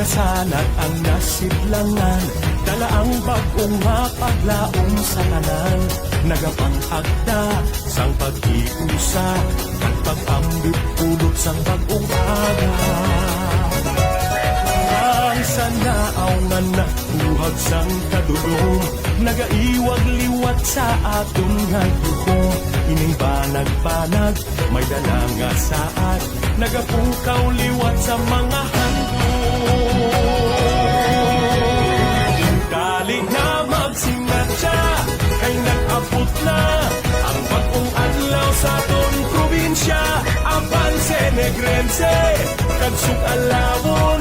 Nasanat ang nasidlangan, dala ang bagong mapaglaom sa tanan. Nagapanghagda sang pag-iusa, at pag-ambit pulot sang bagong aga. Ang sanaaw nga nakuhag sang kadulong, nagaiwag liwat sa aton nga duhong. Ining banag-banag, may dala nga saad, nagapukaw liwat sa mga handong. Dali na magsinatya, kay nag-abot na ang bagong adlaw sa aton probinsya. Avance Negrense, kagsug alawon